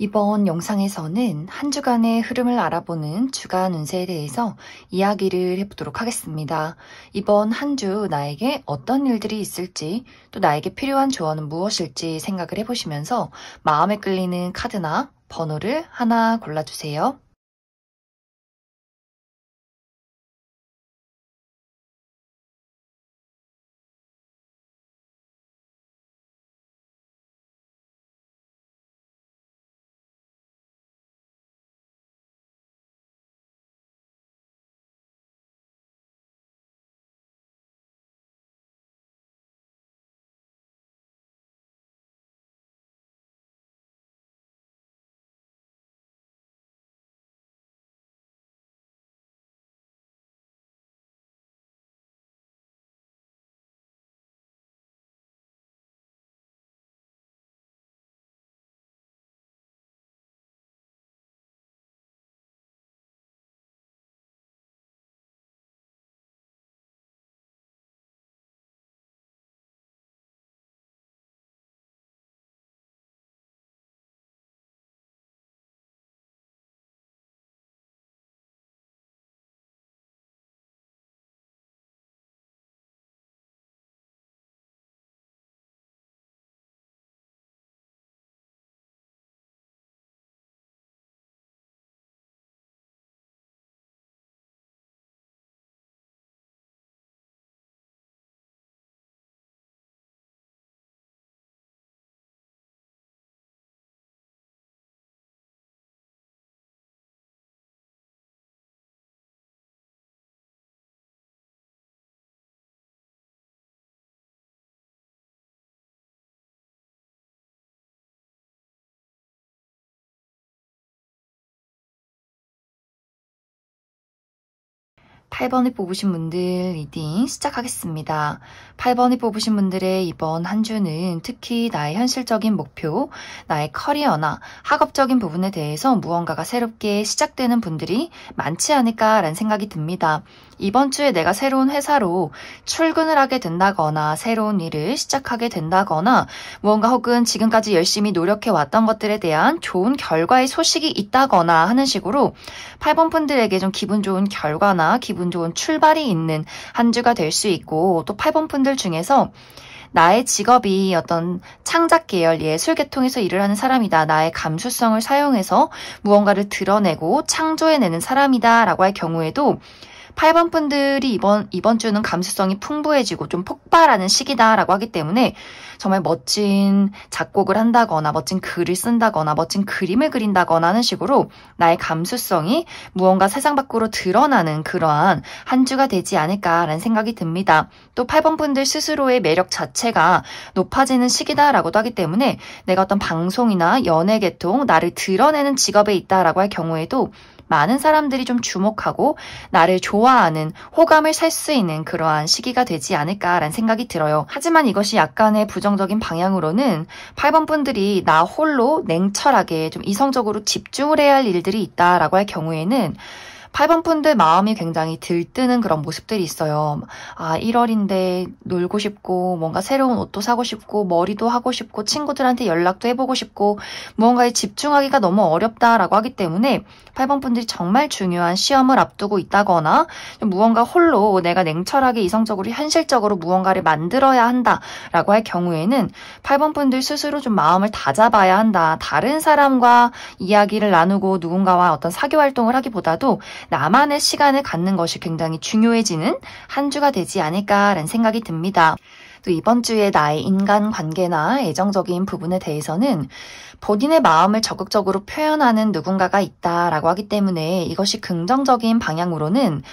이번 영상에서는 한 주간의 흐름을 알아보는 주간 운세에 대해서 이야기를 해보도록 하겠습니다. 이번 한 주 나에게 어떤 일들이 있을지, 또 나에게 필요한 조언은 무엇일지 생각을 해보시면서 마음에 끌리는 카드나 번호를 하나 골라주세요. 팔 번을 뽑으신 분들 리딩 시작하겠습니다. 8번을 뽑으신 분들의 이번 한 주는 특히 나의 현실적인 목표, 나의 커리어나 학업적인 부분에 대해서 무언가가 새롭게 시작되는 분들이 많지 않을까라는 생각이 듭니다. 이번 주에 내가 새로운 회사로 출근을 하게 된다거나 새로운 일을 시작하게 된다거나 무언가 혹은 지금까지 열심히 노력해왔던 것들에 대한 좋은 결과의 소식이 있다거나 하는 식으로 8번 분들에게 좀 기분 좋은 결과나 기분 좋은 출발이 있는 한 주가 될 수 있고, 또 8번 분들 중에서 나의 직업이 어떤 창작 계열 예술 계통에서 일을 하는 사람이다. 나의 감수성을 사용해서 무언가를 드러내고 창조해내는 사람이다 라고 할 경우에도 8번 분들이 이번 주는 감수성이 풍부해지고 좀 폭발하는 시기다라고 하기 때문에 정말 멋진 작곡을 한다거나 멋진 글을 쓴다거나 멋진 그림을 그린다거나 하는 식으로 나의 감수성이 무언가 세상 밖으로 드러나는 그러한 한 주가 되지 않을까라는 생각이 듭니다. 또 8번 분들 스스로의 매력 자체가 높아지는 시기다라고도 하기 때문에 내가 어떤 방송이나 연예 계통, 나를 드러내는 직업에 있다라고 할 경우에도 많은 사람들이 좀 주목하고 나를 좋아하는 호감을 살 수 있는 그러한 시기가 되지 않을까라는 생각이 들어요. 하지만 이것이 약간의 부정적인 방향으로는 8번 분들이 나 홀로 냉철하게 좀 이성적으로 집중을 해야 할 일들이 있다라고 할 경우에는 8번 분들 마음이 굉장히 들뜨는 그런 모습들이 있어요. 1월인데 놀고 싶고 뭔가 새로운 옷도 사고 싶고 머리도 하고 싶고 친구들한테 연락도 해보고 싶고 무언가에 집중하기가 너무 어렵다라고 하기 때문에 8번 분들이 정말 중요한 시험을 앞두고 있다거나 무언가 홀로 내가 냉철하게 이성적으로 현실적으로 무언가를 만들어야 한다라고 할 경우에는 8번 분들 스스로 좀 마음을 다잡아야 한다. 다른 사람과 이야기를 나누고 누군가와 어떤 사교 활동을 하기보다도 나만의 시간을 갖는 것이 굉장히 중요해지는 한 주가 되지 않을까라는 생각이 듭니다. 또 이번 주에 나의 인간관계나 애정적인 부분에 대해서는 본인의 마음을 적극적으로 표현하는 누군가가 있다라고 하기 때문에 이것이 긍정적인 방향으로는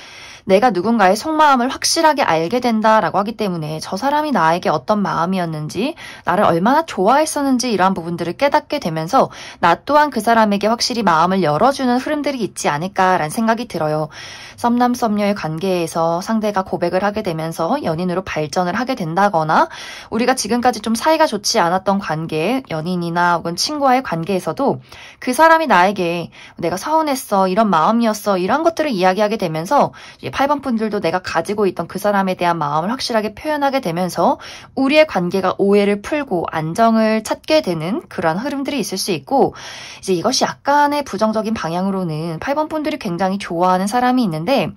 내가 누군가의 속마음을 확실하게 알게 된다라고 하기 때문에 저 사람이 나에게 어떤 마음이었는지, 나를 얼마나 좋아했었는지 이러한 부분들을 깨닫게 되면서 나 또한 그 사람에게 확실히 마음을 열어주는 흐름들이 있지 않을까라는 생각이 들어요. 썸남 썸녀의 관계에서 상대가 고백을 하게 되면서 연인으로 발전을 하게 된다거나 우리가 지금까지 좀 사이가 좋지 않았던 관계, 연인이나 혹은 친구와의 관계에서도 그 사람이 나에게 내가 서운했어, 이런 마음이었어, 이런 것들을 이야기하게 되면서 8번 분들도 내가 가지고 있던 그 사람에 대한 마음을 확실하게 표현하게 되면서 우리의 관계가 오해를 풀고 안정을 찾게 되는 그런 흐름들이 있을 수 있고, 이제 이것이 약간의 부정적인 방향으로는 8번 분들이 굉장히 좋아하는 사람이 있는데,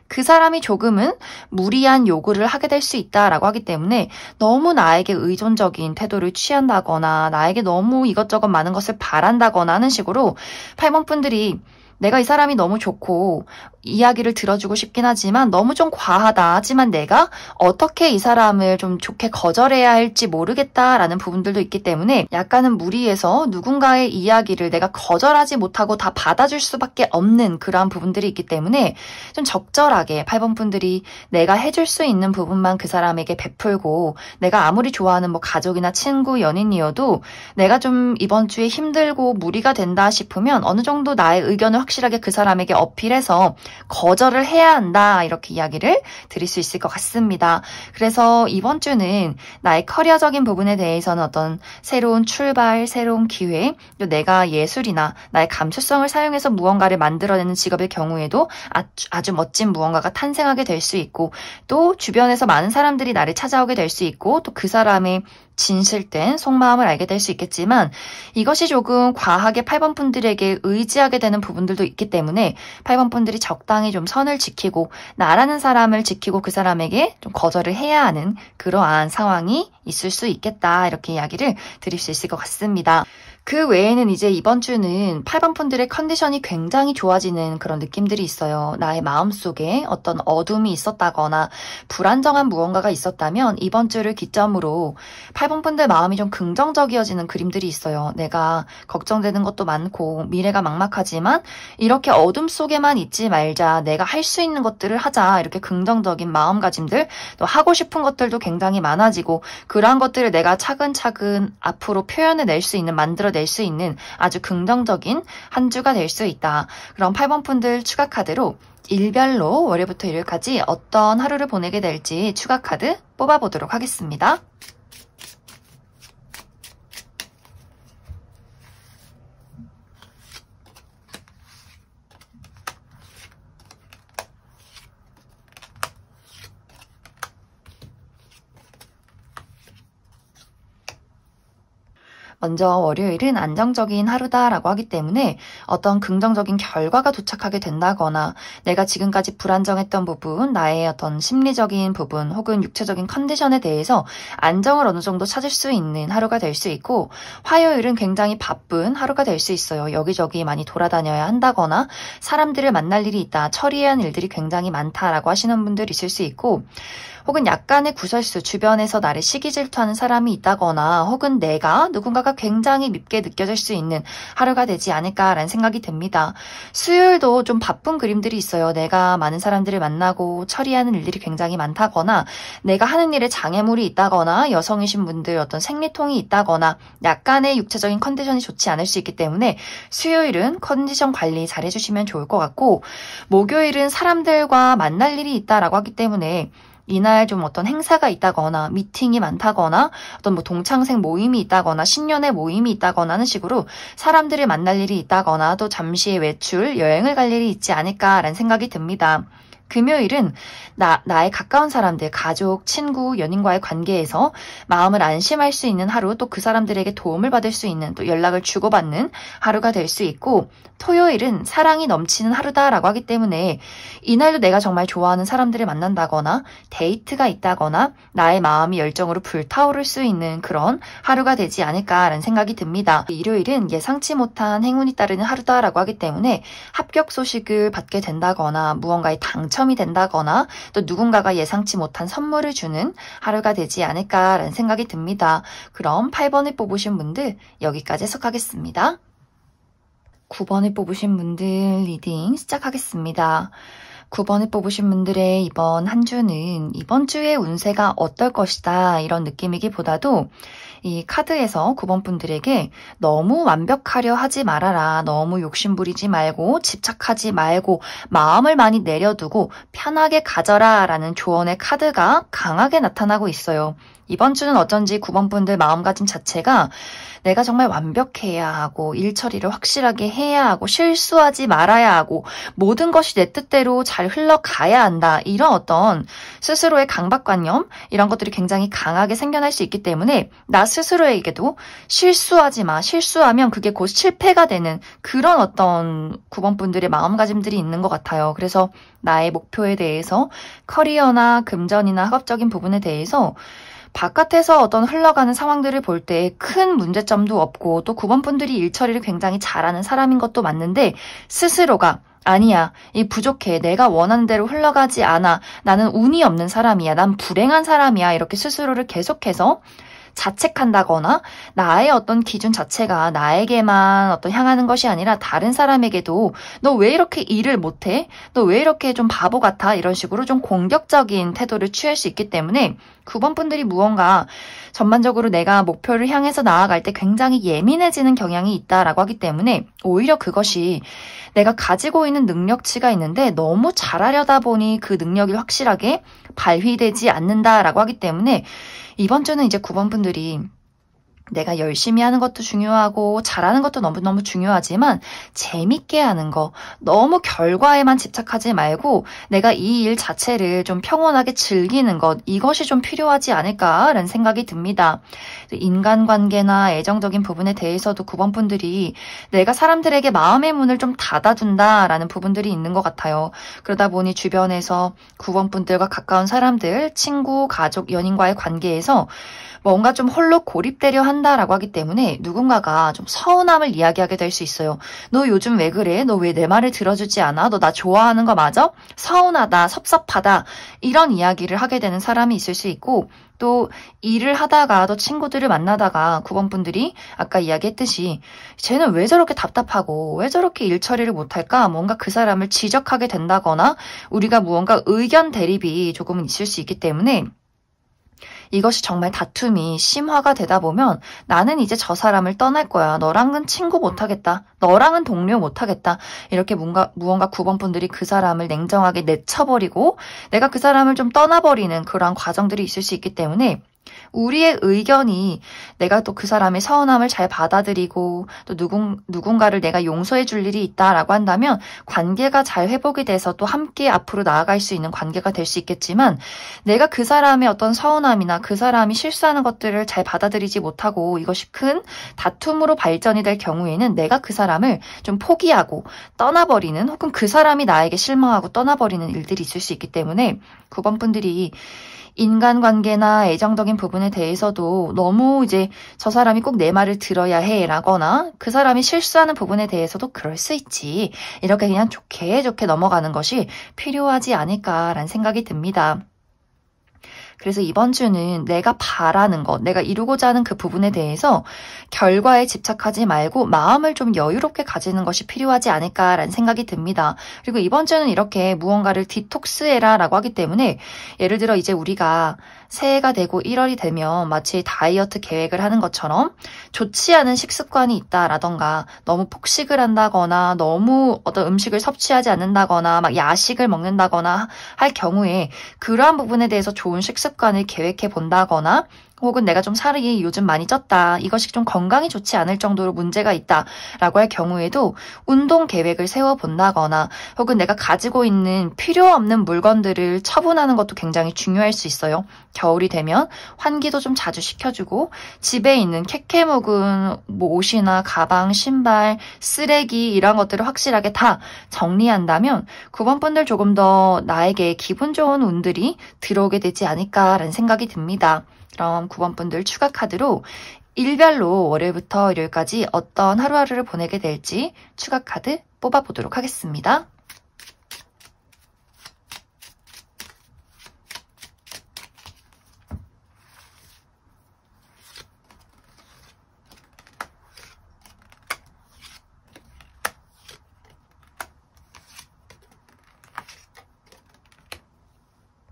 그 사람이 조금은 무리한 요구를 하게 될 수 있다라고 하기 때문에 너무 나에게 의존적인 태도를 취한다거나 나에게 너무 이것저것 많은 것을 바란다거나 하는 식으로 8번 분들이 내가 이 사람이 너무 좋고 이야기를 들어주고 싶긴 하지만 너무 좀 과하다. 하지만 내가 어떻게 이 사람을 좀 좋게 거절해야 할지 모르겠다라는 부분들도 있기 때문에 약간은 무리해서 누군가의 이야기를 내가 거절하지 못하고 다 받아줄 수밖에 없는 그러한 부분들이 있기 때문에 좀 적절하게 8번 분들이 내가 해줄 수 있는 부분만 그 사람에게 베풀고, 내가 아무리 좋아하는 뭐 가족이나 친구, 연인이어도 내가 좀 이번 주에 힘들고 무리가 된다 싶으면 어느 정도 나의 의견을 확실하게 그 사람에게 어필해서 거절을 해야 한다, 이렇게 이야기를 드릴 수 있을 것 같습니다. 그래서 이번 주는 나의 커리어적인 부분에 대해서는 어떤 새로운 출발, 새로운 기회, 또 내가 예술이나 나의 감수성을 사용해서 무언가를 만들어내는 직업의 경우에도 아주 멋진 무언가가 탄생하게 될 수 있고, 또 주변에서 많은 사람들이 나를 찾아오게 될 수 있고, 또 그 사람의 진실된 속마음을 알게 될 수 있겠지만, 이것이 조금 과하게 8번 분들에게 의지하게 되는 부분들도 있기 때문에 8번 분들이 적당히 좀 선을 지키고 나라는 사람을 지키고 그 사람에게 좀 거절을 해야 하는 그러한 상황이 있을 수 있겠다, 이렇게 이야기를 드릴 수 있을 것 같습니다. 그 외에는 이제 이번 주는 8번 분들의 컨디션이 굉장히 좋아지는 그런 느낌들이 있어요. 나의 마음속에 어떤 어둠이 있었다거나 불안정한 무언가가 있었다면 이번 주를 기점으로 8번 분들 마음이 좀 긍정적이어지는 그림들이 있어요. 내가 걱정되는 것도 많고 미래가 막막하지만 이렇게 어둠 속에만 있지 말자, 내가 할 수 있는 것들을 하자, 이렇게 긍정적인 마음가짐들, 또 하고 싶은 것들도 굉장히 많아지고 그러한 것들을 내가 차근차근 앞으로 표현해낼 수 있는, 만들어낼 수 있는 아주 긍정적인 한 주가 될 수 있다. 그럼 8번 분들 추가 카드로 일별로 월요일부터 일요일까지 어떤 하루를 보내게 될지 추가 카드 뽑아보도록 하겠습니다. 먼저 월요일은 안정적인 하루다라고 하기 때문에 어떤 긍정적인 결과가 도착하게 된다거나 내가 지금까지 불안정했던 부분, 나의 어떤 심리적인 부분 혹은 육체적인 컨디션에 대해서 안정을 어느 정도 찾을 수 있는 하루가 될 수 있고, 화요일은 굉장히 바쁜 하루가 될 수 있어요. 여기저기 많이 돌아다녀야 한다거나 사람들을 만날 일이 있다, 처리해야 하는 일들이 굉장히 많다라고 하시는 분들 있을 수 있고, 혹은 약간의 구설수, 주변에서 나를 시기 질투하는 사람이 있다거나 혹은 내가 누군가가 굉장히 밉게 느껴질 수 있는 하루가 되지 않을까라는 생각이 듭니다. 수요일도 좀 바쁜 그림들이 있어요. 내가 많은 사람들을 만나고 처리하는 일들이 굉장히 많다거나 내가 하는 일에 장애물이 있다거나 여성이신 분들 어떤 생리통이 있다거나 약간의 육체적인 컨디션이 좋지 않을 수 있기 때문에 수요일은 컨디션 관리 잘 해주시면 좋을 것 같고, 목요일은 사람들과 만날 일이 있다라고 하기 때문에 이날 좀 어떤 행사가 있다거나 미팅이 많다거나 어떤 뭐 동창생 모임이 있다거나 신년회 모임이 있다거나 하는 식으로 사람들을 만날 일이 있다거나 또 잠시 외출, 여행을 갈 일이 있지 않을까라는 생각이 듭니다. 금요일은 나의 가까운 사람들, 가족, 친구, 연인과의 관계에서 마음을 안심할 수 있는 하루, 또 그 사람들에게 도움을 받을 수 있는, 또 연락을 주고받는 하루가 될 수 있고, 토요일은 사랑이 넘치는 하루다라고 하기 때문에 이날도 내가 정말 좋아하는 사람들을 만난다거나 데이트가 있다거나 나의 마음이 열정으로 불타오를 수 있는 그런 하루가 되지 않을까라는 생각이 듭니다. 일요일은 예상치 못한 행운이 따르는 하루다라고 하기 때문에 합격 소식을 받게 된다거나 무언가에 당첨이 된다거나 또 누군가가 예상치 못한 선물을 주는 하루가 되지 않을까라는 생각이 듭니다. 그럼 8번을 뽑으신 분들 여기까지 해석하겠습니다. 9번을 뽑으신 분들 리딩 시작하겠습니다. 9번을 뽑으신 분들의 이번 한 주는 이번 주의 운세가 어떨 것이다, 이런 느낌이기보다도 이 카드에서 9번 분들에게 너무 완벽하려 하지 말아라, 너무 욕심부리지 말고 집착하지 말고 마음을 많이 내려두고 편하게 가져라 라는 조언의 카드가 강하게 나타나고 있어요. 이번 주는 어쩐지 9번 분들 마음가짐 자체가 내가 정말 완벽해야 하고 일 처리를 확실하게 해야 하고 실수하지 말아야 하고 모든 것이 내 뜻대로 잘 흘러가야 한다. 이런 어떤 스스로의 강박관념 이런 것들이 굉장히 강하게 생겨날 수 있기 때문에 나 스스로에게도 실수하지 마. 실수하면 그게 곧 실패가 되는 그런 어떤 9번 분들의 마음가짐들이 있는 것 같아요. 그래서 나의 목표에 대해서 커리어나 금전이나 학업적인 부분에 대해서 바깥에서 어떤 흘러가는 상황들을 볼 때 큰 문제점도 없고 또 9번 분들이 일 처리를 굉장히 잘하는 사람인 것도 맞는데 스스로가 아니야, 이 부족해. 내가 원하는 대로 흘러가지 않아. 나는 운이 없는 사람이야. 난 불행한 사람이야. 이렇게 스스로를 계속해서 자책한다거나 나의 어떤 기준 자체가 나에게만 어떤 향하는 것이 아니라 다른 사람에게도 너 왜 이렇게 일을 못해? 너 왜 이렇게 좀 바보 같아? 이런 식으로 좀 공격적인 태도를 취할 수 있기 때문에 9번 분들이 무언가 전반적으로 내가 목표를 향해서 나아갈 때 굉장히 예민해지는 경향이 있다라고 하기 때문에 오히려 그것이 내가 가지고 있는 능력치가 있는데 너무 잘하려다 보니 그 능력이 확실하게 발휘되지 않는다라고 하기 때문에 이번 주는 이제 9번 분들이 내가 열심히 하는 것도 중요하고 잘하는 것도 너무너무 중요하지만 재밌게 하는 거, 너무 결과에만 집착하지 말고 내가 이 일 자체를 좀 평온하게 즐기는 것, 이것이 좀 필요하지 않을까라는 생각이 듭니다. 인간관계나 애정적인 부분에 대해서도 9번 분들이 내가 사람들에게 마음의 문을 좀 닫아둔다라는 부분들이 있는 것 같아요. 그러다 보니 주변에서 9번 분들과 가까운 사람들, 친구, 가족, 연인과의 관계에서 뭔가 좀 홀로 고립되려 한다라고 하기 때문에 누군가가 좀 서운함을 이야기하게 될 수 있어요. 너 요즘 왜 그래? 너 왜 내 말을 들어주지 않아? 너 나 좋아하는 거 맞아? 서운하다, 섭섭하다 이런 이야기를 하게 되는 사람이 있을 수 있고 또 일을 하다가 또 친구들을 만나다가 9번 분들이 아까 이야기했듯이 쟤는 왜 저렇게 답답하고 왜 저렇게 일 처리를 못할까? 뭔가 그 사람을 지적하게 된다거나 우리가 무언가 의견 대립이 조금은 있을 수 있기 때문에 이것이 정말 다툼이 심화가 되다 보면 나는 이제 저 사람을 떠날 거야. 너랑은 친구 못하겠다. 너랑은 동료 못하겠다. 이렇게 무언가 9번 분들이 그 사람을 냉정하게 내쳐버리고 내가 그 사람을 좀 떠나버리는 그런 과정들이 있을 수 있기 때문에 우리의 의견이 내가 또 그 사람의 서운함을 잘 받아들이고 또 누군가를 내가 용서해 줄 일이 있다라고 한다면 관계가 잘 회복이 돼서 또 함께 앞으로 나아갈 수 있는 관계가 될 수 있겠지만 내가 그 사람의 어떤 서운함이나 그 사람이 실수하는 것들을 잘 받아들이지 못하고 이것이 큰 다툼으로 발전이 될 경우에는 내가 그 사람을 좀 포기하고 떠나버리는 혹은 그 사람이 나에게 실망하고 떠나버리는 일들이 있을 수 있기 때문에 9번 분들이 인간관계나 애정적인 부분에 대해서도 너무 이제 저 사람이 꼭 내 말을 들어야 해 라거나 그 사람이 실수하는 부분에 대해서도 그럴 수 있지 이렇게 그냥 좋게 넘어가는 것이 필요하지 않을까라는 생각이 듭니다. 그래서 이번 주는 내가 바라는 것, 내가 이루고자 하는 그 부분에 대해서 결과에 집착하지 말고 마음을 좀 여유롭게 가지는 것이 필요하지 않을까라는 생각이 듭니다. 그리고 이번 주는 이렇게 무언가를 디톡스해라 라고 하기 때문에 예를 들어 이제 우리가 새해가 되고 1월이 되면 마치 다이어트 계획을 하는 것처럼 좋지 않은 식습관이 있다라던가 너무 폭식을 한다거나 너무 어떤 음식을 섭취하지 않는다거나 막 야식을 먹는다거나 할 경우에 그러한 부분에 대해서 좋은 식습관을 계획해 본다거나 혹은 내가 좀 살이 요즘 많이 쪘다. 이것이 좀 건강이 좋지 않을 정도로 문제가 있다라고 할 경우에도 운동 계획을 세워본다거나 혹은 내가 가지고 있는 필요 없는 물건들을 처분하는 것도 굉장히 중요할 수 있어요. 겨울이 되면 환기도 좀 자주 시켜주고 집에 있는 캐캐 묵은 뭐 옷이나 가방, 신발, 쓰레기 이런 것들을 확실하게 다 정리한다면 9번 분들 조금 더 나에게 기분 좋은 운들이 들어오게 되지 않을까라는 생각이 듭니다. 그럼 9번 분들 추가 카드로 일별로 월요일부터 일요일까지 어떤 하루하루를 보내게 될지 추가 카드 뽑아보도록 하겠습니다.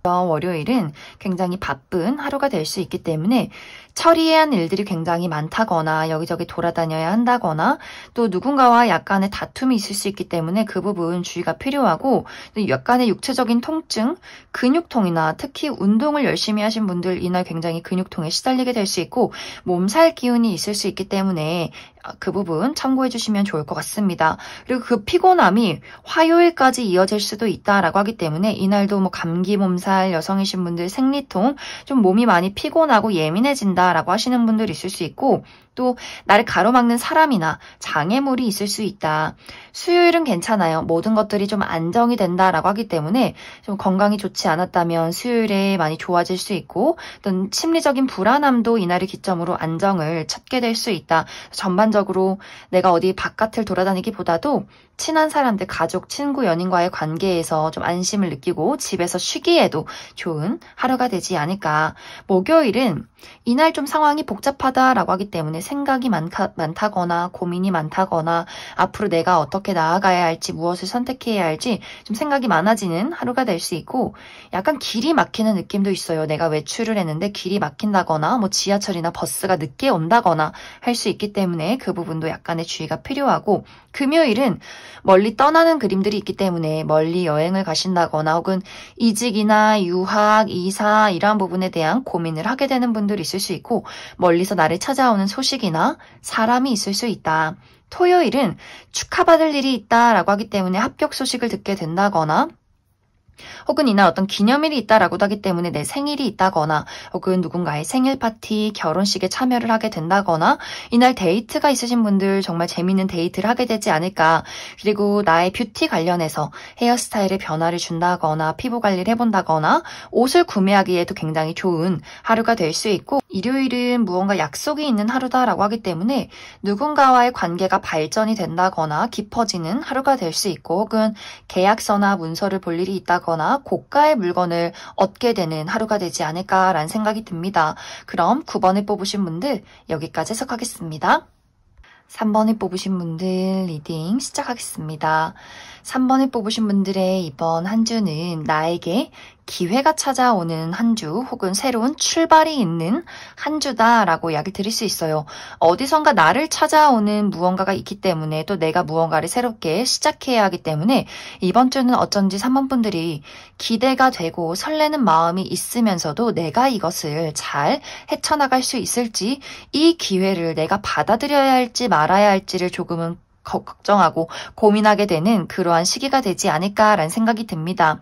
월요일은 굉장히 바쁜 하루가 될 수 있기 때문에 처리해야 하는 일들이 굉장히 많다거나 여기저기 돌아다녀야 한다거나 또 누군가와 약간의 다툼이 있을 수 있기 때문에 그 부분 주의가 필요하고 또 약간의 육체적인 통증, 근육통이나 특히 운동을 열심히 하신 분들 이날 굉장히 근육통에 시달리게 될 수 있고 몸살 기운이 있을 수 있기 때문에 그 부분 참고해 주시면 좋을 것 같습니다. 그리고 그 피곤함이 화요일까지 이어질 수도 있다라고 하기 때문에 이날도 뭐 감기, 몸살, 여성이신 분들 생리통, 좀 몸이 많이 피곤하고 예민해진다라고 하시는 분들 있을 수 있고 또 나를 가로막는 사람이나 장애물이 있을 수 있다. 수요일은 괜찮아요. 모든 것들이 좀 안정이 된다라고 하기 때문에 좀 건강이 좋지 않았다면 수요일에 많이 좋아질 수 있고 어떤 심리적인 불안함도 이날을 기점으로 안정을 찾게 될 수 있다. 전반적으로 내가 어디 바깥을 돌아다니기보다도 친한 사람들, 가족, 친구, 연인과의 관계에서 좀 안심을 느끼고 집에서 쉬기에도 좋은 하루가 되지 않을까. 목요일은 이날 좀 상황이 복잡하다라고 하기 때문에 생각이 많다거나 고민이 많다거나 앞으로 내가 어떻게 나아가야 할지 무엇을 선택해야 할지 좀 생각이 많아지는 하루가 될 수 있고 약간 길이 막히는 느낌도 있어요. 내가 외출을 했는데 길이 막힌다거나 뭐 지하철이나 버스가 늦게 온다거나 할 수 있기 때문에 그 부분도 약간의 주의가 필요하고 금요일은 멀리 떠나는 그림들이 있기 때문에 멀리 여행을 가신다거나 혹은 이직이나 유학, 이사 이러한 부분에 대한 고민을 하게 되는 분들이 있을 수 있고 멀리서 나를 찾아오는 소식이나 사람이 있을 수 있다. 토요일은 축하받을 일이 있다라고 하기 때문에 합격 소식을 듣게 된다거나 혹은 이날 어떤 기념일이 있다라고도 하기 때문에 내 생일이 있다거나 혹은 누군가의 생일 파티, 결혼식에 참여를 하게 된다거나 이날 데이트가 있으신 분들 정말 재미있는 데이트를 하게 되지 않을까. 그리고 나의 뷰티 관련해서 헤어스타일에 변화를 준다거나 피부 관리를 해본다거나 옷을 구매하기에도 굉장히 좋은 하루가 될 수 있고 일요일은 무언가 약속이 있는 하루다라고 하기 때문에 누군가와의 관계가 발전이 된다거나 깊어지는 하루가 될 수 있고 혹은 계약서나 문서를 볼 일이 있다거나 고가의 물건을 얻게 되는 하루가 되지 않을까라는 생각이 듭니다. 그럼 9번을 뽑으신 분들 여기까지 해석하겠습니다. 3번을 뽑으신 분들 리딩 시작하겠습니다. 3번을 뽑으신 분들의 이번 한 주는 나에게 기회가 찾아오는 한 주 혹은 새로운 출발이 있는 한 주다라고 이야기 드릴 수 있어요. 어디선가 나를 찾아오는 무언가가 있기 때문에 또 내가 무언가를 새롭게 시작해야 하기 때문에 이번 주는 어쩐지 3번 분들이 기대가 되고 설레는 마음이 있으면서도 내가 이것을 잘 헤쳐나갈 수 있을지 이 기회를 내가 받아들여야 할지 말아야 할지를 조금은 걱정하고 고민하게 되는 그러한 시기가 되지 않을까라는 생각이 듭니다.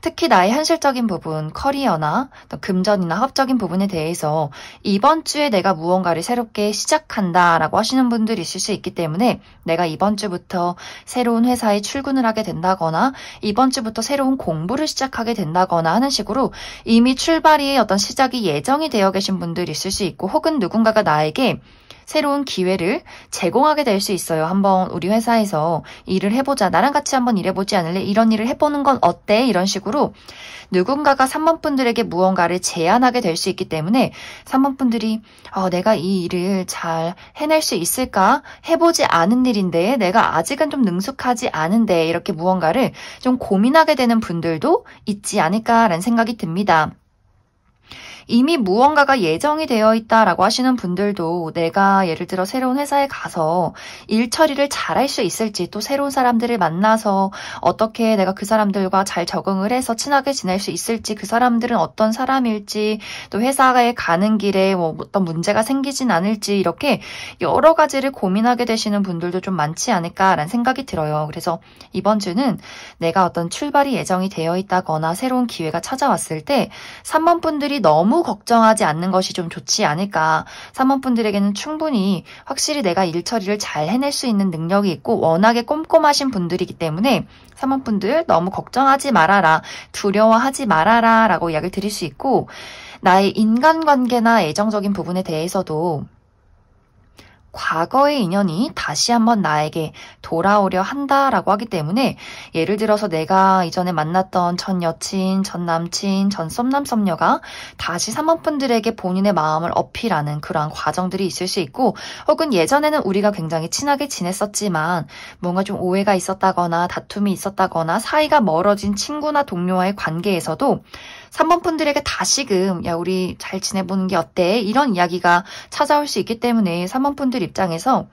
특히 나의 현실적인 부분, 커리어나 금전이나 학업적인 부분에 대해서 이번 주에 내가 무언가를 새롭게 시작한다라고 하시는 분들이 있을 수 있기 때문에 내가 이번 주부터 새로운 회사에 출근을 하게 된다거나 이번 주부터 새로운 공부를 시작하게 된다거나 하는 식으로 이미 출발이 어떤 시작이 예정이 되어 계신 분들이 있을 수 있고 혹은 누군가가 나에게 새로운 기회를 제공하게 될 수 있어요. 한번 우리 회사에서 일을 해보자. 나랑 같이 한번 일해보지 않을래? 이런 일을 해보는 건 어때? 이런 식으로 누군가가 3번 분들에게 무언가를 제안하게 될 수 있기 때문에 3번 분들이 내가 이 일을 잘 해낼 수 있을까? 해보지 않은 일인데 내가 아직은 좀 능숙하지 않은데 이렇게 무언가를 좀 고민하게 되는 분들도 있지 않을까라는 생각이 듭니다. 이미 무언가가 예정이 되어 있다라고 하시는 분들도 내가 예를 들어 새로운 회사에 가서 일 처리를 잘할 수 있을지 또 새로운 사람들을 만나서 어떻게 내가 그 사람들과 잘 적응을 해서 친하게 지낼 수 있을지 그 사람들은 어떤 사람일지 또 회사에 가는 길에 뭐 어떤 문제가 생기진 않을지 이렇게 여러 가지를 고민하게 되시는 분들도 좀 많지 않을까라는 생각이 들어요. 그래서 이번 주는 내가 어떤 출발이 예정이 되어 있다거나 새로운 기회가 찾아왔을 때 3번 분들이 너무 걱정하지 않는 것이 좀 좋지 않을까. 3번 분들에게는 충분히 확실히 내가 일 처리를 잘 해낼 수 있는 능력이 있고 워낙에 꼼꼼하신 분들이기 때문에 3번 분들 너무 걱정하지 말아라. 두려워하지 말아라 라고 이야기를 드릴 수 있고 나의 인간관계나 애정적인 부분에 대해서도 과거의 인연이 다시 한번 나에게 돌아오려 한다라고 하기 때문에 예를 들어서 내가 이전에 만났던 전 여친, 전 남친, 전 썸남 썸녀가 다시 3번 분들에게 본인의 마음을 어필하는 그러한 과정들이 있을 수 있고 혹은 예전에는 우리가 굉장히 친하게 지냈었지만 뭔가 좀 오해가 있었다거나 다툼이 있었다거나 사이가 멀어진 친구나 동료와의 관계에서도 3번 분들에게 다시금 야 우리 잘 지내보는 게 어때? 이런 이야기가 찾아올 수 있기 때문에 3번 분들 입장에서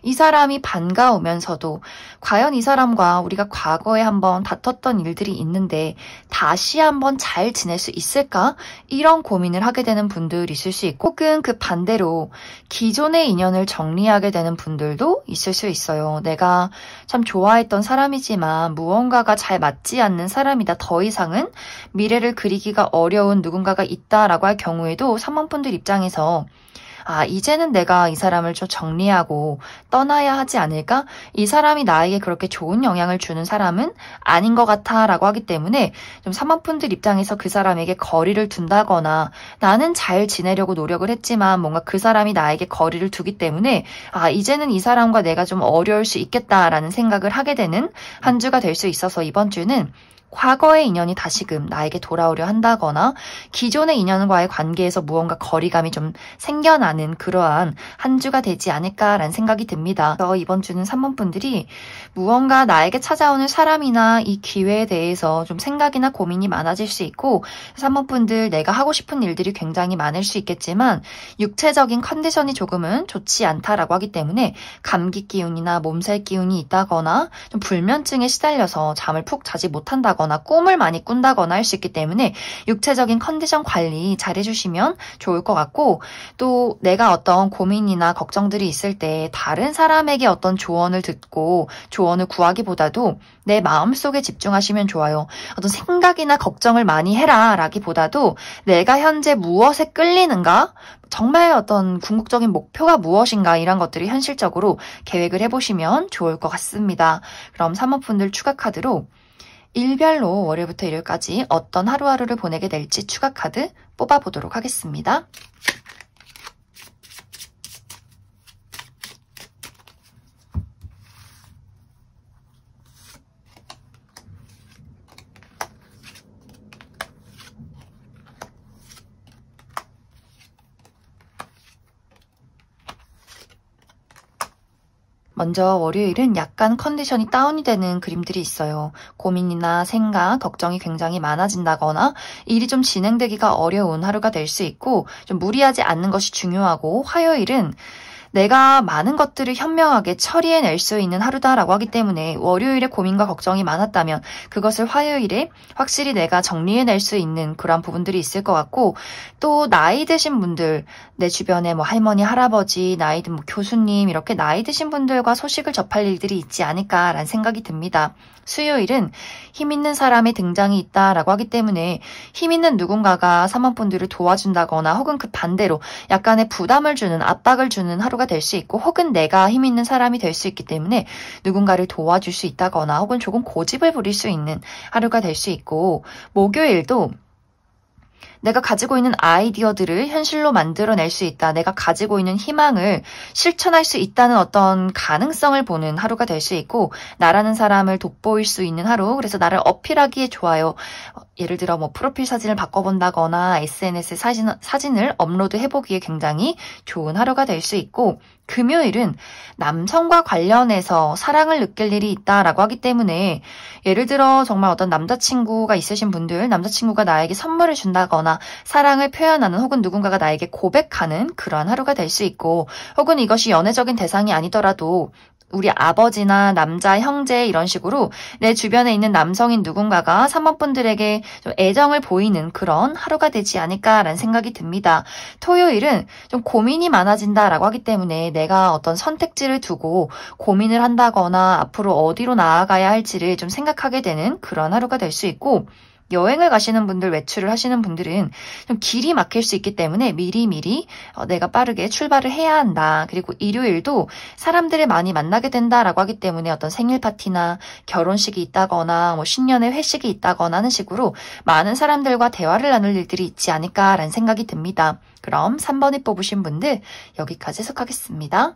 이 사람이 반가우면서도 과연 이 사람과 우리가 과거에 한번 다퉜던 일들이 있는데 다시 한번 잘 지낼 수 있을까? 이런 고민을 하게 되는 분들 있을 수 있고 혹은 그 반대로 기존의 인연을 정리하게 되는 분들도 있을 수 있어요. 내가 참 좋아했던 사람이지만 무언가가 잘 맞지 않는 사람이다. 더 이상은 미래를 그리기가 어려운 누군가가 있다라고 할 경우에도 3번 분들 입장에서 이제는 내가 이 사람을 좀 정리하고 떠나야 하지 않을까? 이 사람이 나에게 그렇게 좋은 영향을 주는 사람은 아닌 것 같아 라고 하기 때문에 좀 3번 분들 입장에서 그 사람에게 거리를 둔다거나 나는 잘 지내려고 노력을 했지만 뭔가 그 사람이 나에게 거리를 두기 때문에 이제는 이 사람과 내가 좀 어려울 수 있겠다라는 생각을 하게 되는 한 주가 될 수 있어서 이번 주는 과거의 인연이 다시금 나에게 돌아오려 한다거나 기존의 인연과의 관계에서 무언가 거리감이 좀 생겨나는 그러한 한 주가 되지 않을까라는 생각이 듭니다. 그래서 이번 주는 3번 분들이 무언가 나에게 찾아오는 사람이나 이 기회에 대해서 좀 생각이나 고민이 많아질 수 있고 3번 분들 내가 하고 싶은 일들이 굉장히 많을 수 있겠지만 육체적인 컨디션이 조금은 좋지 않다라고 하기 때문에 감기 기운이나 몸살 기운이 있다거나 좀 불면증에 시달려서 잠을 푹 자지 못한다거나 꿈을 많이 꾼다거나 할 수 있기 때문에 육체적인 컨디션 관리 잘 해주시면 좋을 것 같고 또 내가 어떤 고민이나 걱정들이 있을 때 다른 사람에게 어떤 조언을 듣고 조언을 구하기보다도 내 마음속에 집중하시면 좋아요. 어떤 생각이나 걱정을 많이 해라 라기보다도 내가 현재 무엇에 끌리는가? 정말 어떤 궁극적인 목표가 무엇인가 이런 것들을 현실적으로 계획을 해보시면 좋을 것 같습니다. 그럼 3번 분들 추가 카드로 일별로 월요일부터 일요일까지 어떤 하루하루를 보내게 될지 추가 카드 뽑아보도록 하겠습니다. 먼저 월요일은 약간 컨디션이 다운이 되는 그림들이 있어요. 고민이나 생각, 걱정이 굉장히 많아진다거나 일이 좀 진행되기가 어려운 하루가 될 수 있고 좀 무리하지 않는 것이 중요하고 화요일은 내가 많은 것들을 현명하게 처리해낼 수 있는 하루다라고 하기 때문에 월요일에 고민과 걱정이 많았다면 그것을 화요일에 확실히 내가 정리해낼 수 있는 그런 부분들이 있을 것 같고 또 나이 드신 분들 내 주변에 뭐 할머니, 할아버지, 나이 든 뭐 교수님 이렇게 나이 드신 분들과 소식을 접할 일들이 있지 않을까라는 생각이 듭니다. 수요일은 힘 있는 사람의 등장이 있다라고 하기 때문에 힘 있는 누군가가 사모분들을 도와준다거나 혹은 그 반대로 약간의 부담을 주는 압박을 주는 하루가 될 수 있고 혹은 내가 힘 있는 사람이 될 수 있기 때문에 누군가를 도와줄 수 있다거나 혹은 조금 고집을 부릴 수 있는 하루가 될 수 있고 목요일도 내가 가지고 있는 아이디어들을 현실로 만들어낼 수 있다. 내가 가지고 있는 희망을 실천할 수 있다는 어떤 가능성을 보는 하루가 될 수 있고 나라는 사람을 돋보일 수 있는 하루. 그래서 나를 어필하기에 좋아요. 예를 들어 뭐 프로필 사진을 바꿔본다거나 SNS에 사진을 업로드해보기에 굉장히 좋은 하루가 될 수 있고 금요일은 남성과 관련해서 사랑을 느낄 일이 있다라고 하기 때문에 예를 들어 정말 어떤 남자친구가 있으신 분들 남자친구가 나에게 선물을 준다거나 사랑을 표현하는 혹은 누군가가 나에게 고백하는 그러한 하루가 될 수 있고 혹은 이것이 연애적인 대상이 아니더라도 우리 아버지나 남자, 형제 이런 식으로 내 주변에 있는 남성인 누군가가 사모분들에게 좀 애정을 보이는 그런 하루가 되지 않을까라는 생각이 듭니다. 토요일은 좀 고민이 많아진다라고 하기 때문에 내가 어떤 선택지를 두고 고민을 한다거나 앞으로 어디로 나아가야 할지를 좀 생각하게 되는 그런 하루가 될 수 있고 여행을 가시는 분들, 외출을 하시는 분들은 좀 길이 막힐 수 있기 때문에 미리미리 내가 빠르게 출발을 해야 한다. 그리고 일요일도 사람들을 많이 만나게 된다라고 하기 때문에 어떤 생일 파티나 결혼식이 있다거나 뭐 신년회 회식이 있다거나 하는 식으로 많은 사람들과 대화를 나눌 일들이 있지 않을까라는 생각이 듭니다. 그럼 3번을 뽑으신 분들 여기까지 해석하겠습니다.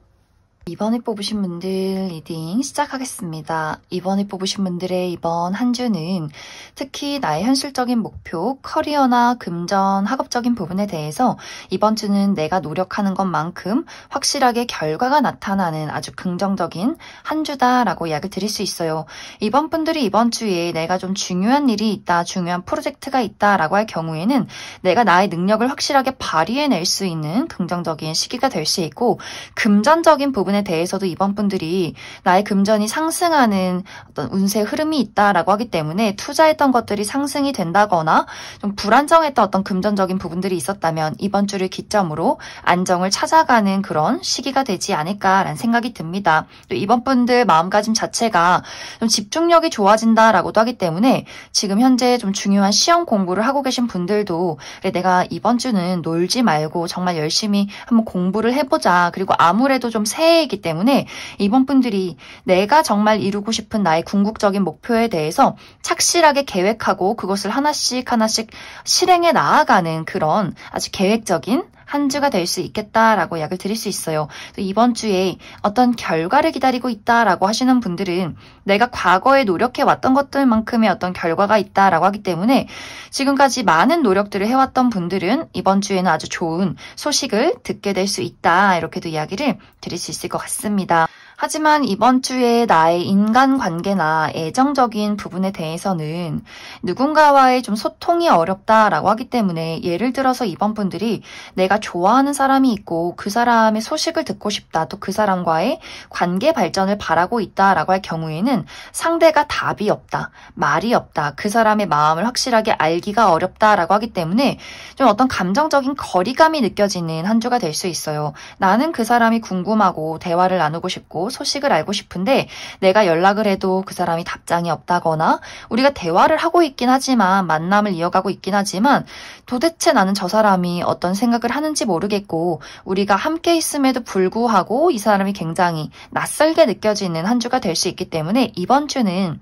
이번에 뽑으신 분들 리딩 시작하겠습니다. 이번에 뽑으신 분들의 이번 한 주는 특히 나의 현실적인 목표, 커리어나 금전, 학업적인 부분에 대해서 이번 주는 내가 노력하는 것만큼 확실하게 결과가 나타나는 아주 긍정적인 한 주다라고 이야기를 드릴 수 있어요. 이번 분들이 이번 주에 내가 좀 중요한 일이 있다, 중요한 프로젝트가 있다라고 할 경우에는 내가 나의 능력을 확실하게 발휘해낼 수 있는 긍정적인 시기가 될 수 있고, 금전적인 부분에 대해서도 이번 분들이 나의 금전이 상승하는 어떤 운세 흐름이 있다라고 하기 때문에 투자했던 것들이 상승이 된다거나 좀 불안정했던 어떤 금전적인 부분들이 있었다면 이번 주를 기점으로 안정을 찾아가는 그런 시기가 되지 않을까라는 생각이 듭니다. 또 이번 분들 마음가짐 자체가 좀 집중력이 좋아진다라고도 하기 때문에 지금 현재 좀 중요한 시험 공부를 하고 계신 분들도 그래, 내가 이번 주는 놀지 말고 정말 열심히 한번 공부를 해보자. 그리고 아무래도 좀 새해이기 때문에 이번 분들이 내가 정말 이루고 싶은 나의 궁극적인 목표에 대해서 착실하게 계획하고 그것을 하나씩 하나씩 실행해 나아가는 그런 아주 계획적인 한 주가 될 수 있겠다라고 이야기를 드릴 수 있어요. 또 이번 주에 어떤 결과를 기다리고 있다라고 하시는 분들은 내가 과거에 노력해왔던 것들만큼의 어떤 결과가 있다라고 하기 때문에 지금까지 많은 노력들을 해왔던 분들은 이번 주에는 아주 좋은 소식을 듣게 될 수 있다. 이렇게도 이야기를 드릴 수 있을 것 같습니다. 하지만 이번 주에 나의 인간관계나 애정적인 부분에 대해서는 누군가와의 좀 소통이 어렵다라고 하기 때문에 예를 들어서 이번 분들이 내가 좋아하는 사람이 있고 그 사람의 소식을 듣고 싶다. 또 그 사람과의 관계 발전을 바라고 있다라고 할 경우에는 상대가 답이 없다. 말이 없다. 그 사람의 마음을 확실하게 알기가 어렵다라고 하기 때문에 좀 어떤 감정적인 거리감이 느껴지는 한 주가 될 수 있어요. 나는 그 사람이 궁금하고 대화를 나누고 싶고 소식을 알고 싶은데 내가 연락을 해도 그 사람이 답장이 없다거나 우리가 대화를 하고 있긴 하지만 만남을 이어가고 있긴 하지만 도대체 나는 저 사람이 어떤 생각을 하는지 모르겠고 우리가 함께 있음에도 불구하고 이 사람이 굉장히 낯설게 느껴지는 한 주가 될 수 있기 때문에 이번 주는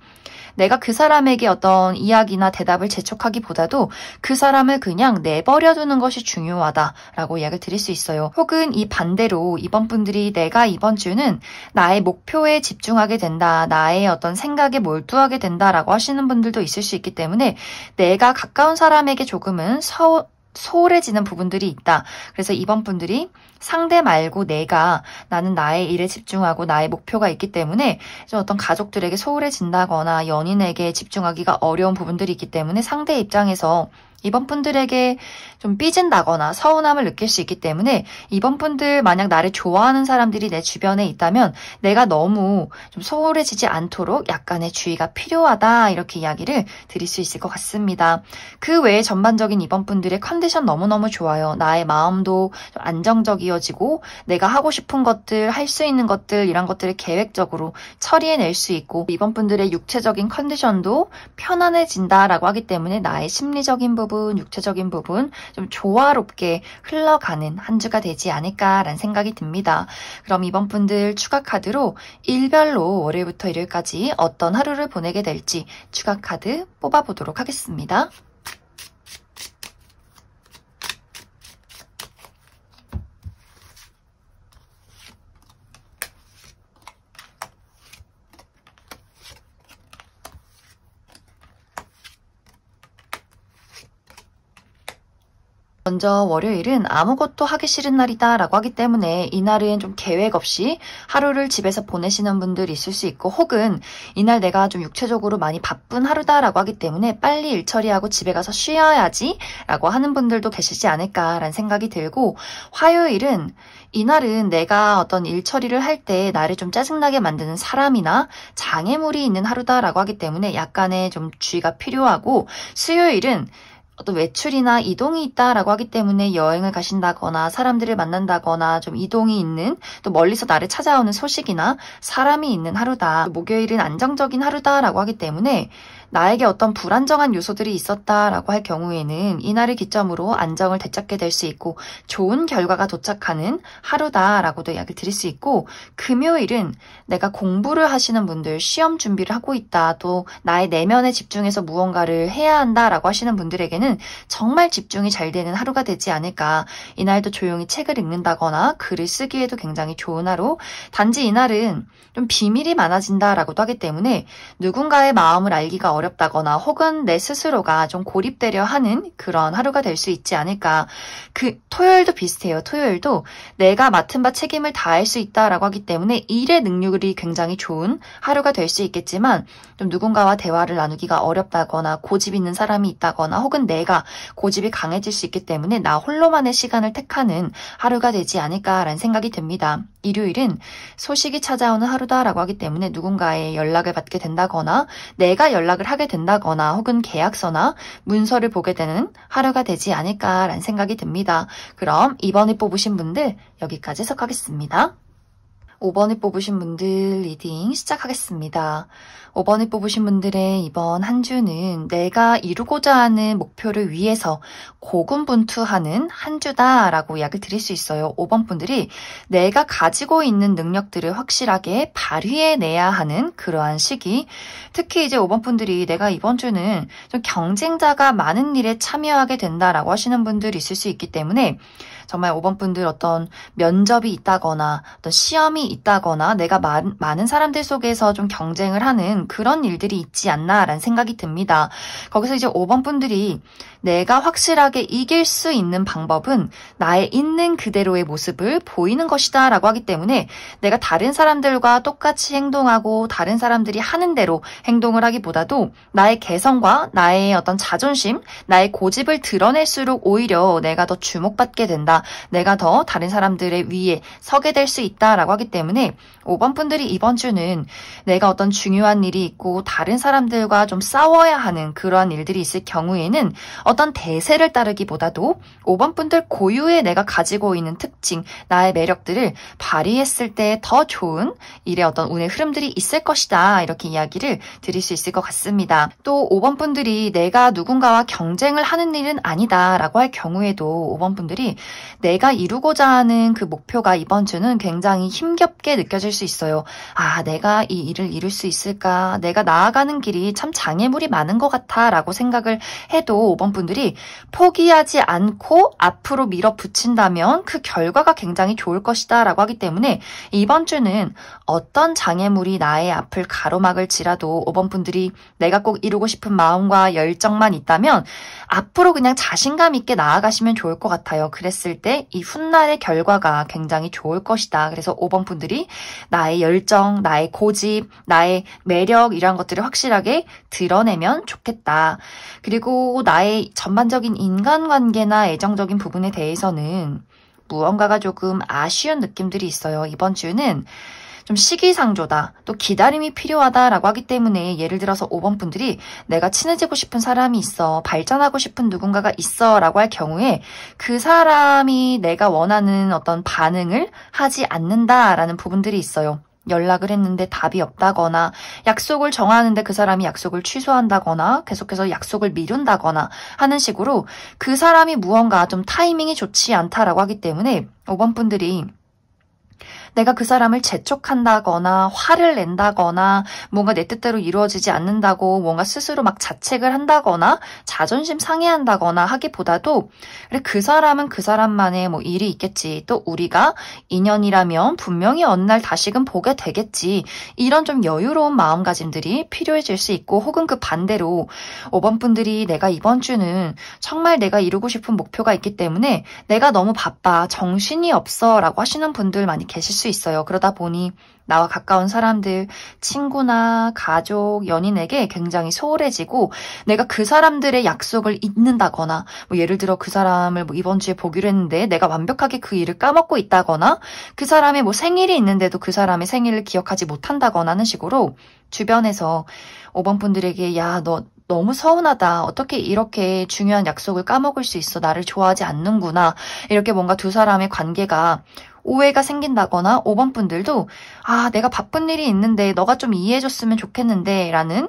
내가 그 사람에게 어떤 이야기나 대답을 재촉하기보다도 그 사람을 그냥 내버려두는 것이 중요하다라고 이야기를 드릴 수 있어요. 혹은 이 반대로 이번 분들이 내가 이번 주는 나의 목표에 집중하게 된다, 나의 어떤 생각에 몰두하게 된다라고 하시는 분들도 있을 수 있기 때문에 내가 가까운 사람에게 조금은 소홀해지는 부분들이 있다. 그래서 이번 분들이 상대 말고 나는 나의 일에 집중하고 나의 목표가 있기 때문에 좀 어떤 가족들에게 소홀해진다거나 연인에게 집중하기가 어려운 부분들이 있기 때문에 상대 입장에서 이번 분들에게 좀 삐진다거나 서운함을 느낄 수 있기 때문에 이번 분들 만약 나를 좋아하는 사람들이 내 주변에 있다면 내가 너무 좀 소홀해지지 않도록 약간의 주의가 필요하다 이렇게 이야기를 드릴 수 있을 것 같습니다. 그 외에 전반적인 이번 분들의 컨디션 너무너무 좋아요. 나의 마음도 좀 안정적이어지고 내가 하고 싶은 것들, 할 수 있는 것들 이런 것들을 계획적으로 처리해낼 수 있고 이번 분들의 육체적인 컨디션도 편안해진다라고 하기 때문에 나의 심리적인 부분 육체적인 부분 좀 조화롭게 흘러가는 한 주가 되지 않을까라는 생각이 듭니다. 그럼 이번 분들 추가 카드로 일별로 월요일부터 일요일까지 어떤 하루를 보내게 될지 추가 카드 뽑아보도록 하겠습니다. 먼저 월요일은 아무것도 하기 싫은 날이다 라고 하기 때문에 이날은 좀 계획 없이 하루를 집에서 보내시는 분들이 있을 수 있고 혹은 이날 내가 좀 육체적으로 많이 바쁜 하루다 라고 하기 때문에 빨리 일 처리하고 집에 가서 쉬어야지 라고 하는 분들도 계시지 않을까라는 생각이 들고 화요일은 이날은 내가 어떤 일 처리를 할 때 나를 좀 짜증나게 만드는 사람이나 장애물이 있는 하루다라고 하기 때문에 약간의 좀 주의가 필요하고 수요일은 어떤 외출이나 이동이 있다라고 하기 때문에 여행을 가신다거나 사람들을 만난다거나 좀 이동이 있는 또 멀리서 나를 찾아오는 소식이나 사람이 있는 하루다. 목요일은 안정적인 하루다라고 하기 때문에 나에게 어떤 불안정한 요소들이 있었다라고 할 경우에는 이날을 기점으로 안정을 되찾게 될 수 있고 좋은 결과가 도착하는 하루다라고도 이야기를 드릴 수 있고, 금요일은 내가 공부를 하시는 분들, 시험 준비를 하고 있다, 또 나의 내면에 집중해서 무언가를 해야 한다라고 하시는 분들에게는 정말 집중이 잘 되는 하루가 되지 않을까. 이날도 조용히 책을 읽는다거나 글을 쓰기에도 굉장히 좋은 하루. 단지 이날은 좀 비밀이 많아진다라고도 하기 때문에 누군가의 마음을 알기가 어렵다거나 혹은 내 스스로가 좀 고립되려 하는 그런 하루가 될 수 있지 않을까. 토요일도 비슷해요. 토요일도 내가 맡은 바 책임을 다할 수 있다라고 하기 때문에 일의 능률이 굉장히 좋은 하루가 될 수 있겠지만, 좀 누군가와 대화를 나누기가 어렵다거나 고집 있는 사람이 있다거나 혹은 내가 고집이 강해질 수 있기 때문에 나 홀로만의 시간을 택하는 하루가 되지 않을까라는 생각이 듭니다. 일요일은 소식이 찾아오는 하루다라고 하기 때문에 누군가의 연락을 받게 된다거나 내가 연락을 하게 된다거나 혹은 계약서나 문서를 보게 되는 하루가 되지 않을까라는 생각이 듭니다. 그럼 2번을 뽑으신 분들 여기까지 해석하겠습니다. 5번을 뽑으신 분들 리딩 시작하겠습니다. 5번을 뽑으신 분들의 이번 한 주는 내가 이루고자 하는 목표를 위해서 고군분투하는 한 주다라고 이야기를 드릴 수 있어요. 5번 분들이 내가 가지고 있는 능력들을 확실하게 발휘해내야 하는 그러한 시기. 특히 이제 5번 분들이 내가 이번 주는 좀 경쟁자가 많은 일에 참여하게 된다라고 하시는 분들이 있을 수 있기 때문에 정말 5번 분들 어떤 면접이 있다거나 어떤 시험이 있다거나 내가 많은 사람들 속에서 좀 경쟁을 하는 그런 일들이 있지 않나라는 생각이 듭니다. 거기서 이제 5번 분들이 내가 확실하게 이길 수 있는 방법은 나의 있는 그대로의 모습을 보이는 것이다 라고 하기 때문에 내가 다른 사람들과 똑같이 행동하고 다른 사람들이 하는 대로 행동을 하기보다도 나의 개성과 나의 어떤 자존심, 나의 고집을 드러낼수록 오히려 내가 더 주목받게 된다. 내가 더 다른 사람들의 위에 서게 될 수 있다라고 하기 때문에 5번 분들이 이번 주는 내가 어떤 중요한 일이 있고 다른 사람들과 좀 싸워야 하는 그러한 일들이 있을 경우에는 어떤 대세를 따르기보다도 5번 분들 고유의 내가 가지고 있는 특징, 나의 매력들을 발휘했을 때 더 좋은 일의 어떤 운의 흐름들이 있을 것이다. 이렇게 이야기를 드릴 수 있을 것 같습니다. 또 5번 분들이 내가 누군가와 경쟁을 하는 일은 아니다 라고 할 경우에도 5번 분들이 내가 이루고자 하는 그 목표가 이번 주는 굉장히 힘겹게 느껴질 수 있어요. 아, 내가 이 일을 이룰 수 있을까? 내가 나아가는 길이 참 장애물이 많은 것 같아 라고 생각을 해도 5번 분들이 포기하지 않고 앞으로 밀어붙인다면 그 결과가 굉장히 좋을 것이다 라고 하기 때문에 이번 주는 어떤 장애물이 나의 앞을 가로막을지라도 5번 분들이 내가 꼭 이루고 싶은 마음과 열정만 있다면 앞으로 그냥 자신감 있게 나아가시면 좋을 것 같아요. 그랬을 때 이 훗날의 결과가 굉장히 좋을 것이다. 그래서 5번 분들이 나의 열정, 나의 고집, 나의 매력 이런 것들을 확실하게 드러내면 좋겠다. 그리고 나의 전반적인 인간관계나 애정적인 부분에 대해서는 무언가가 조금 아쉬운 느낌들이 있어요. 이번 주는 좀 시기상조다, 또 기다림이 필요하다라고 하기 때문에 예를 들어서 5번 분들이 내가 친해지고 싶은 사람이 있어, 발전하고 싶은 누군가가 있어 라고 할 경우에 그 사람이 내가 원하는 어떤 반응을 하지 않는다라는 부분들이 있어요. 연락을 했는데 답이 없다거나 약속을 정하는데 그 사람이 약속을 취소한다거나 계속해서 약속을 미룬다거나 하는 식으로 그 사람이 무언가 좀 타이밍이 좋지 않다라고 하기 때문에 5번 분들이 내가 그 사람을 재촉한다거나 화를 낸다거나 뭔가 내 뜻대로 이루어지지 않는다고 뭔가 스스로 막 자책을 한다거나 자존심 상해한다거나 하기보다도 그래, 그 사람은 그 사람만의 뭐 일이 있겠지. 또 우리가 인연이라면 분명히 어느 날 다시금 보게 되겠지. 이런 좀 여유로운 마음가짐들이 필요해질 수 있고, 혹은 그 반대로 5번 분들이 내가 이번 주는 정말 내가 이루고 싶은 목표가 있기 때문에 내가 너무 바빠, 정신이 없어 라고 하시는 분들 많이 계실 수 있어요. 그러다 보니 나와 가까운 사람들, 친구나 가족, 연인에게 굉장히 소홀해지고 내가 그 사람들의 약속을 잊는다거나 뭐 예를 들어 그 사람을 뭐 이번 주에 보기로 했는데 내가 완벽하게 그 일을 까먹고 있다거나 그 사람의 뭐 생일이 있는데도 그 사람의 생일을 기억하지 못한다거나 하는 식으로 주변에서 5번 분들에게 야, 너 너무 서운하다. 어떻게 이렇게 중요한 약속을 까먹을 수 있어. 나를 좋아하지 않는구나. 이렇게 뭔가 두 사람의 관계가 오해가 생긴다거나 5번 분들도 아, 내가 바쁜 일이 있는데 너가 좀 이해해줬으면 좋겠는데 라는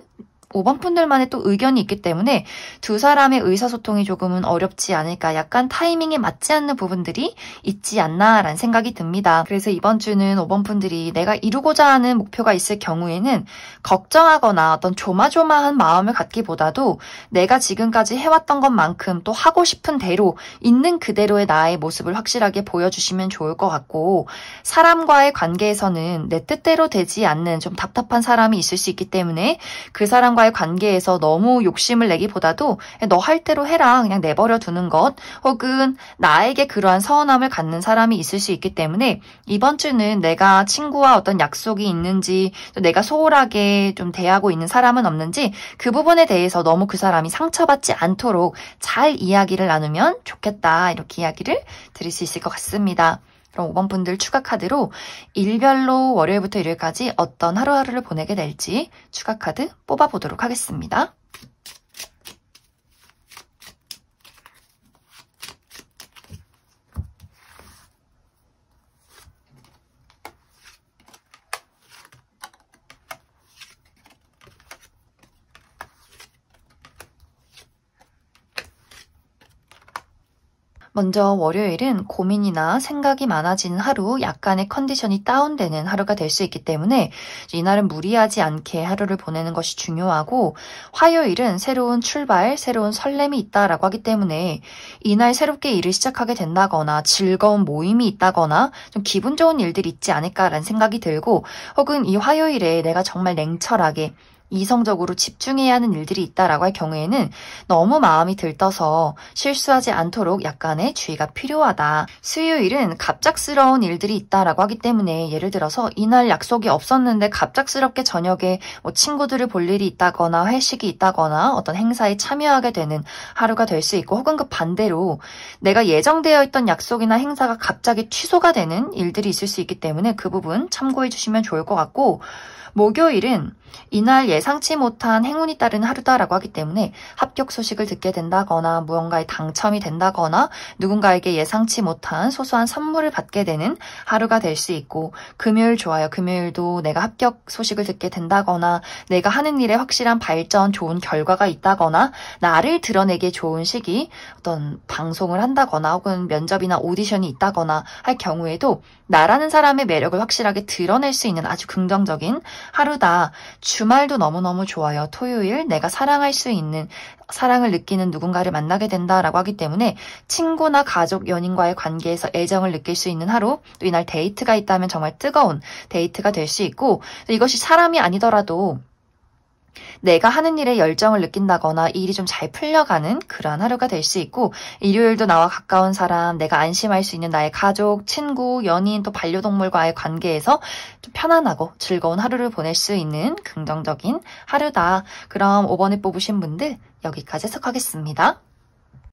5번 분들만의 또 의견이 있기 때문에 두 사람의 의사소통이 조금은 어렵지 않을까, 약간 타이밍에 맞지 않는 부분들이 있지 않나라는 생각이 듭니다. 그래서 이번 주는 5번 분들이 내가 이루고자 하는 목표가 있을 경우에는 걱정하거나 어떤 조마조마한 마음을 갖기보다도 내가 지금까지 해왔던 것만큼 또 하고 싶은 대로 있는 그대로의 나의 모습을 확실하게 보여주시면 좋을 것 같고, 사람과의 관계에서는 내 뜻대로 되지 않는 좀 답답한 사람이 있을 수 있기 때문에 그 사람과의 관계에서 너무 욕심을 내기보다도 너 할 대로 해라, 그냥 내버려 두는 것, 혹은 나에게 그러한 서운함을 갖는 사람이 있을 수 있기 때문에 이번 주는 내가 친구와 어떤 약속이 있는지, 또 내가 소홀하게 좀 대하고 있는 사람은 없는지, 그 부분에 대해서 너무 그 사람이 상처받지 않도록 잘 이야기를 나누면 좋겠다, 이렇게 이야기를 드릴 수 있을 것 같습니다. 그럼 5번 분들 추가 카드로 일별로 월요일부터 일요일까지 어떤 하루하루를 보내게 될지 추가 카드 뽑아보도록 하겠습니다. 먼저 월요일은 고민이나 생각이 많아지는 하루, 약간의 컨디션이 다운되는 하루가 될 수 있기 때문에 이날은 무리하지 않게 하루를 보내는 것이 중요하고, 화요일은 새로운 출발, 새로운 설렘이 있다라고 하기 때문에 이날 새롭게 일을 시작하게 된다거나 즐거운 모임이 있다거나 좀 기분 좋은 일들이 있지 않을까라는 생각이 들고, 혹은 이 화요일에 내가 정말 냉철하게 이성적으로 집중해야 하는 일들이 있다라고 할 경우에는 너무 마음이 들떠서 실수하지 않도록 약간의 주의가 필요하다. 수요일은 갑작스러운 일들이 있다라고 하기 때문에, 예를 들어서 이날 약속이 없었는데 갑작스럽게 저녁에 친구들을 볼 일이 있다거나 회식이 있다거나 어떤 행사에 참여하게 되는 하루가 될 수 있고, 혹은 그 반대로 내가 예정되어 있던 약속이나 행사가 갑자기 취소가 되는 일들이 있을 수 있기 때문에 그 부분 참고해 주시면 좋을 것 같고, 목요일은 이날 예상치 못한 행운이 따르는 하루다라고 하기 때문에 합격 소식을 듣게 된다거나 무언가에 당첨이 된다거나 누군가에게 예상치 못한 소소한 선물을 받게 되는 하루가 될 수 있고, 금요일 좋아요. 금요일도 내가 합격 소식을 듣게 된다거나 내가 하는 일에 확실한 발전, 좋은 결과가 있다거나 나를 드러내기에 좋은 시기, 어떤 방송을 한다거나 혹은 면접이나 오디션이 있다거나 할 경우에도 나라는 사람의 매력을 확실하게 드러낼 수 있는 아주 긍정적인 하루다. 주말도 너무너무 좋아요. 토요일 내가 사랑할 수 있는, 사랑을 느끼는 누군가를 만나게 된다라고 하기 때문에 친구나 가족, 연인과의 관계에서 애정을 느낄 수 있는 하루, 또 이날 데이트가 있다면 정말 뜨거운 데이트가 될 수 있고, 이것이 사람이 아니더라도 내가 하는 일에 열정을 느낀다거나 일이 좀 잘 풀려가는 그러한 하루가 될 수 있고, 일요일도 나와 가까운 사람, 내가 안심할 수 있는 나의 가족, 친구, 연인, 또 반려동물과의 관계에서 좀 편안하고 즐거운 하루를 보낼 수 있는 긍정적인 하루다. 그럼 5번을 뽑으신 분들 여기까지 해석하겠습니다.